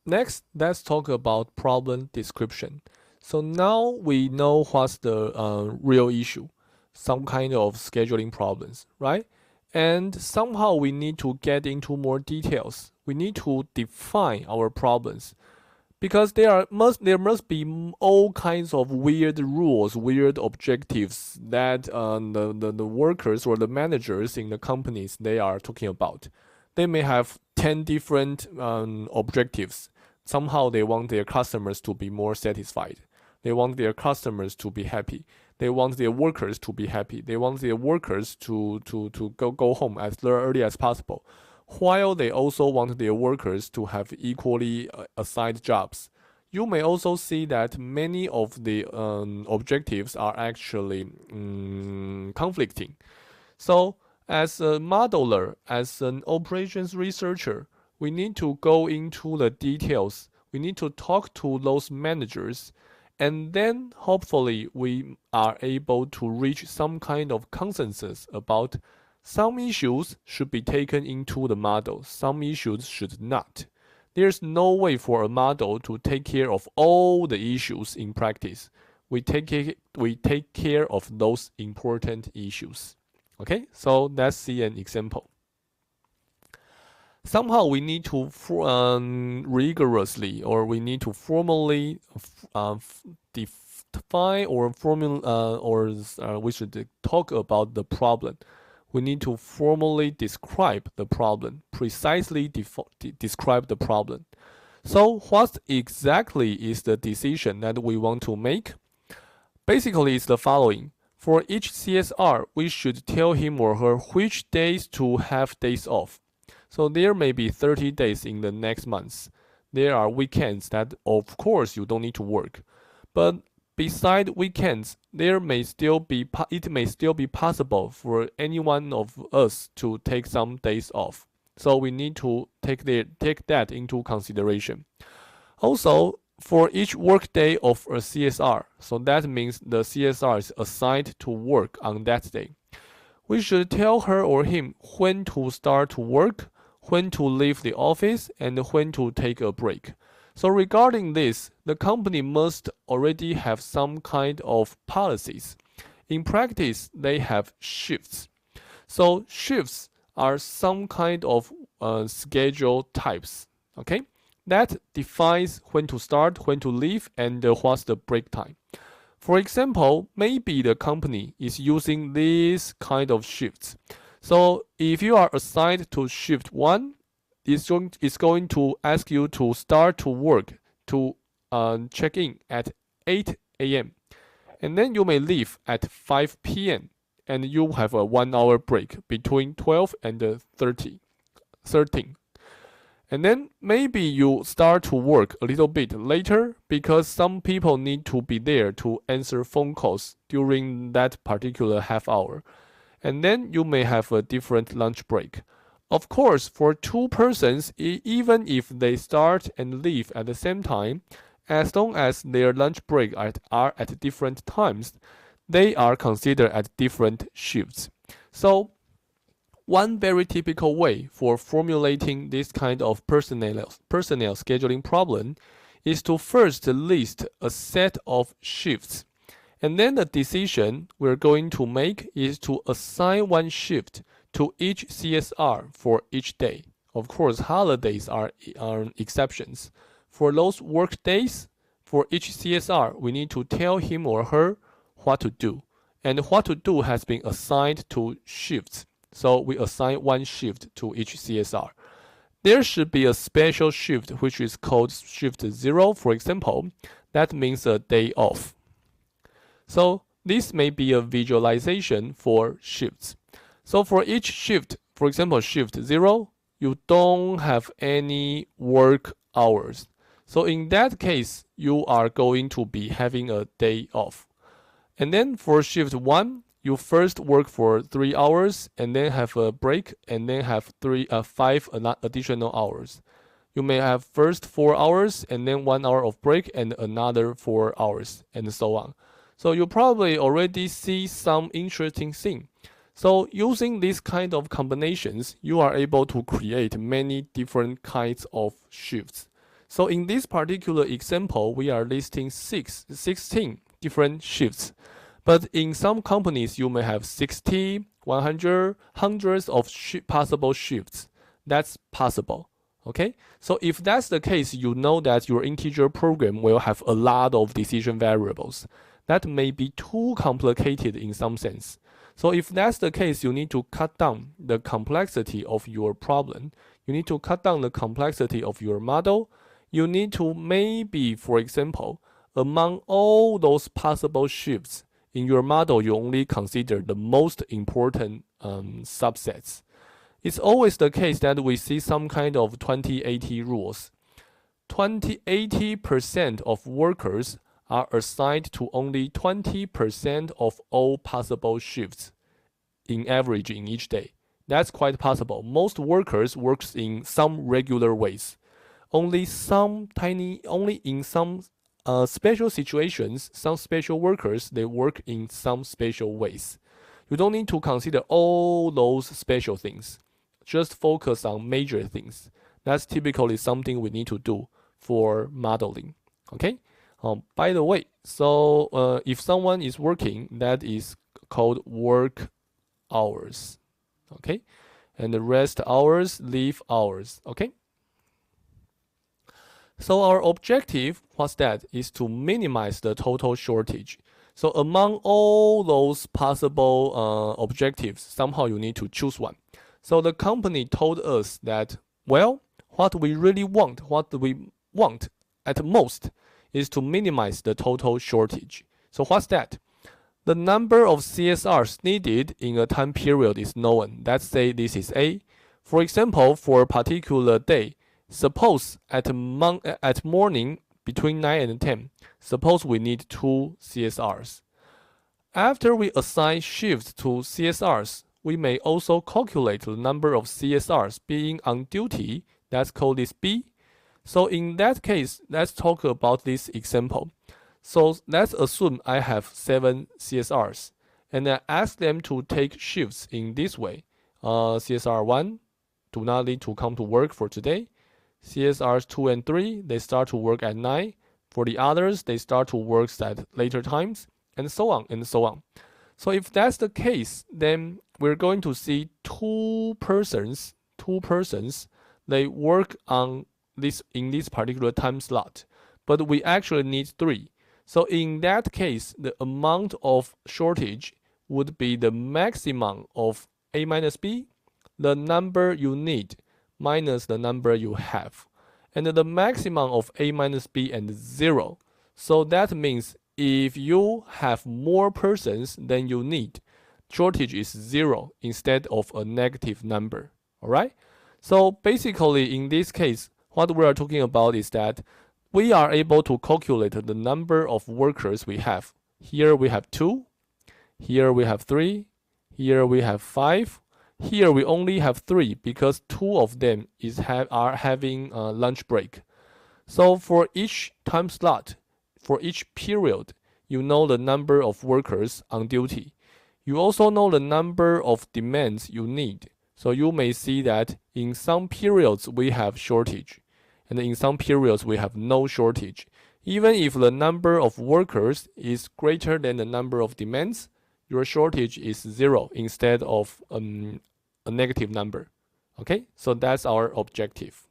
Next, let's talk about problem description. So now we know what's the real issue, some kind of scheduling problems, right? And somehow we need to get into more details. We need to define our problems because there must be all kinds of weird rules, weird objectives that the workers or the managers in the companies they are talking about. They may have 10 different objectives. Somehow they want their customers to be more satisfied. They want their customers to be happy. They want their workers to be happy. They want their workers to go home as early as possible, while they also want their workers to have equally assigned jobs. You may also see that many of the objectives are actually conflicting. So, as a modeler, as an operations researcher, we need to go into the details. We need to talk to those managers, and then hopefully we are able to reach some kind of consensus about some issues should be taken into the model, some issues should not. There's no way for a model to take care of all the issues in practice. We take care of those important issues. Okay, so let's see an example. Somehow we need to rigorously, or we need to formally define or formula, or we should talk about the problem. We need to formally describe the problem, precisely describe the problem. So what exactly is the decision that we want to make? Basically, it's the following. For each CSR, we should tell him or her which days to have days off. So there may be 30 days in the next month. There are weekends that, of course, you don't need to work. But beside weekends, it may still be possible for any one of us to take some days off. So we need to take that into consideration. Also, for each workday of a CSR, so that means the CSR is assigned to work on that day. We should tell her or him when to start to work, when to leave the office, and when to take a break. So regarding this, the company must already have some kind of policies. In practice, they have shifts. So shifts are some kind of schedule types. Okay, that defines when to start, when to leave, and what's the break time. For example, maybe the company is using these kind of shifts. So if you are assigned to shift 1, it's going to ask you to start to work to check in at 8 a.m. And then you may leave at 5 p.m. and you have a 1 hour break between 12 and 13. And then maybe you start to work a little bit later because some people need to be there to answer phone calls during that particular half hour. And then you may have a different lunch break. Of course, for two persons, even if they start and leave at the same time, as long as their lunch break are at different times, they are considered at different shifts. So one very typical way for formulating this kind of personnel scheduling problem is to first list a set of shifts. And then the decision we're going to make is to assign one shift to each CSR for each day. Of course, holidays are exceptions. For those work days, for each CSR, we need to tell him or her what to do. And what to do has been assigned to shifts. So we assign one shift to each CSR. There should be a special shift which is called shift 0, for example. That means a day off. So this may be a visualization for shifts. So for each shift, for example, shift 0, you don't have any work hours. So in that case, you are going to be having a day off. And then for shift 1, you first work for 3 hours and then have a break and then have 5 additional hours. You may have first 4 hours and then 1 hour of break and another 4 hours and so on. So you probably already see some interesting thing. So using these kind of combinations, you are able to create many different kinds of shifts. So in this particular example, we are listing 16 different shifts. But in some companies, you may have 60, 100, hundreds of possible shifts. That's possible. Okay, so if that's the case, you know that your integer program will have a lot of decision variables. That may be too complicated in some sense. So if that's the case, you need to cut down the complexity of your problem. You need to cut down the complexity of your model. You need to maybe, for example, among all those possible shifts in your model, you only consider the most important subsets. It's always the case that we see some kind of 20-80 rules. 80% of workers are assigned to only 20% of all possible shifts in average in each day. That's quite possible. Most workers works in some regular ways. Only in some special situations, some special workers, they work in some special ways. You don't need to consider all those special things. Just focus on major things. That's typically something we need to do for modeling. Okay. By the way, so if someone is working, that is called work hours. Okay. And the rest hours, leave hours. Okay. So our objective, what's that? Is to minimize the total shortage. So among all those possible objectives, somehow you need to choose one. So the company told us that, well, what we want at most is to minimize the total shortage. So what's that? The number of CSRs needed in a time period is known. Let's say this is A. For example, for a particular day, suppose at morning between 9 and 10, suppose we need 2 CSRs. After we assign shifts to CSRs, we may also calculate the number of CSRs being on duty. Let's call this B. So in that case, let's talk about this example. So let's assume I have 7 CSRs, and I ask them to take shifts in this way. CSR 1 do not need to come to work for today. CSRs 2 and 3, they start to work at 9. For the others, they start to work at later times, and so on and so on. So if that's the case, then we're going to see two persons, they work on this in this particular time slot, but we actually need 3. So in that case, the amount of shortage would be the maximum of A minus B, the number you need minus the number you have, and the maximum of A minus B and 0. So that means if you have more persons than you need, shortage is 0 instead of a negative number. All right. So basically, in this case, what we are talking about is that we are able to calculate the number of workers we have. Here we have 2. Here we have 3. Here we have 5. Here we only have 3 because 2 of them are having a lunch break. So for each time slot, for each period, you know the number of workers on duty. You also know the number of demands you need. So you may see that in some periods we have shortage, and in some periods we have no shortage. Even if the number of workers is greater than the number of demands, your shortage is 0 instead of a negative number. Okay, so that's our objective.